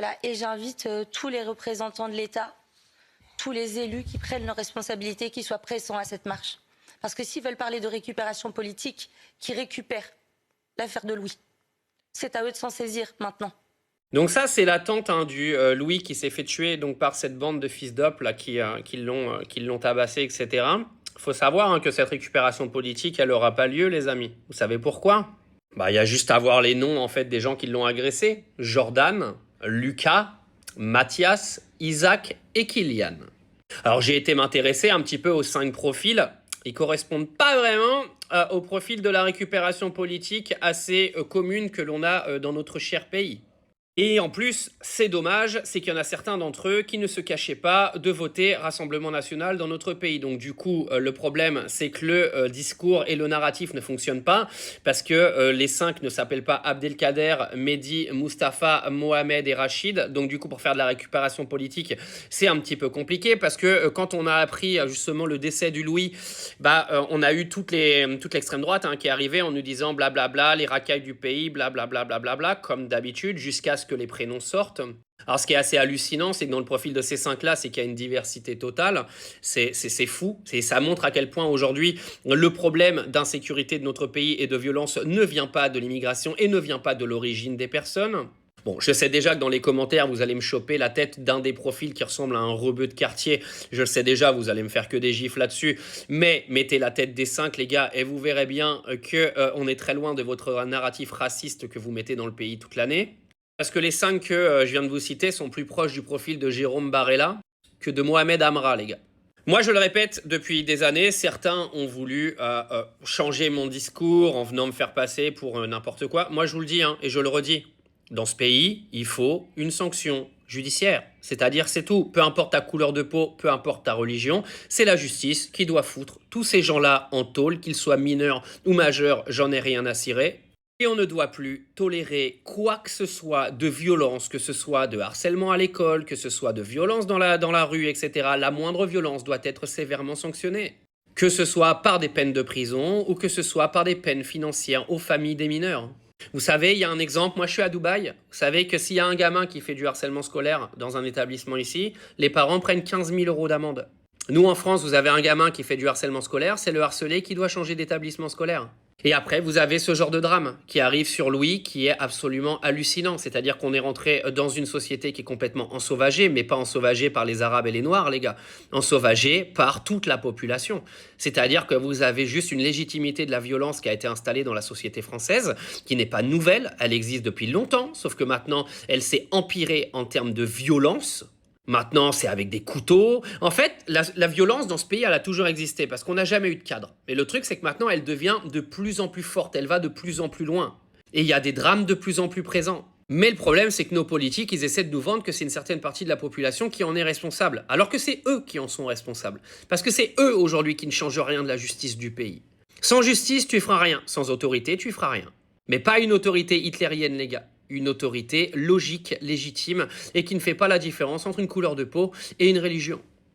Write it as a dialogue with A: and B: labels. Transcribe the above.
A: Voilà, et j'invite tous les représentants de l'État, tous les élus qui prennent leurs responsabilités, qui soient présents à cette marche. Parce que s'ils veulent parler de récupération politique, qu'ils récupèrent l'affaire de Louis. C'est à eux de s'en saisir maintenant.
B: Donc ça, c'est l'attente du Louis qui s'est fait tuer donc, par cette bande de fils d'op là, qui l'ont tabassé, etc. Il faut savoir que cette récupération politique, elle n'aura pas lieu, les amis. Vous savez pourquoi? Il y a juste à voir les noms en fait, des gens qui l'ont agressé. Jordan, Lucas, Mathias, Isaac et Kylian. Alors j'ai été m'intéresser un petit peu aux 5 profils. Ils correspondent pas vraiment au profil de la récupération politique assez commune que l'on a dans notre cher pays. Et en plus, c'est dommage, c'est qu'il y en a certains d'entre eux qui ne se cachaient pas de voter Rassemblement National dans notre pays. Donc du coup, le problème, c'est que le discours et le narratif ne fonctionnent pas parce que les 5 ne s'appellent pas Abdelkader, Mehdi, Mustapha, Mohamed et Rachid. Donc du coup, pour faire de la récupération politique, c'est un petit peu compliqué parce que quand on a appris justement le décès du Louis, on a eu toute l'extrême droite qui est arrivée en nous disant blablabla, les racailles du pays, blablabla, comme d'habitude, jusqu'à ce que les prénoms sortent. Alors ce qui est assez hallucinant, c'est que dans le profil de ces 5-là, c'est qu'il y a une diversité totale. C'est fou. Ça montre à quel point aujourd'hui, le problème d'insécurité de notre pays et de violence ne vient pas de l'immigration et ne vient pas de l'origine des personnes. Bon, je sais déjà que dans les commentaires, vous allez me choper la tête d'un des profils qui ressemble à un rebeu de quartier. Je le sais déjà, vous allez me faire que des gifs là-dessus. Mais mettez la tête des 5, les gars, et vous verrez bien qu'on est très loin de votre narratif raciste que vous mettez dans le pays toute l'année. Parce que les 5 que je viens de vous citer sont plus proches du profil de Jérôme Barella que de Mohamed Amra, les gars. Moi, je le répète depuis des années, certains ont voulu changer mon discours en venant me faire passer pour n'importe quoi. Moi, je vous le dis et je le redis. Dans ce pays, il faut une sanction judiciaire. C'est-à-dire, c'est tout. Peu importe ta couleur de peau, peu importe ta religion, c'est la justice qui doit foutre tous ces gens-là en tôle, qu'ils soient mineurs ou majeurs, j'en ai rien à cirer. Et on ne doit plus tolérer quoi que ce soit de violence, que ce soit de harcèlement à l'école, que ce soit de violence dans la rue, etc. La moindre violence doit être sévèrement sanctionnée. Que ce soit par des peines de prison ou que ce soit par des peines financières aux familles des mineurs. Vous savez, il y a un exemple, moi je suis à Dubaï, vous savez que s'il y a un gamin qui fait du harcèlement scolaire dans un établissement ici, les parents prennent 15 000 € d'amende. Nous en France, vous avez un gamin qui fait du harcèlement scolaire, c'est le harcelé qui doit changer d'établissement scolaire. Et après, vous avez ce genre de drame qui arrive sur Louis qui est absolument hallucinant. C'est-à-dire qu'on est rentré dans une société qui est complètement ensauvagée, mais pas ensauvagée par les Arabes et les Noirs, les gars. Ensauvagée par toute la population. C'est-à-dire que vous avez juste une légitimité de la violence qui a été installée dans la société française, qui n'est pas nouvelle, elle existe depuis longtemps, sauf que maintenant, elle s'est empirée en termes de violence. Maintenant, c'est avec des couteaux. En fait, la violence dans ce pays, elle a toujours existé parce qu'on n'a jamais eu de cadre. Mais le truc, c'est que maintenant, elle devient de plus en plus forte. Elle va de plus en plus loin. Et il y a des drames de plus en plus présents. Mais le problème, c'est que nos politiques, ils essaient de nous vendre que c'est une certaine partie de la population qui en est responsable. Alors que c'est eux qui en sont responsables. Parce que c'est eux, aujourd'hui, qui ne changent rien de la justice du pays. Sans justice, tu feras rien. Sans autorité, tu feras rien. Mais pas une autorité hitlérienne, les gars. Une autorité logique, légitime et qui ne fait pas la différence entre une couleur de peau et une religion.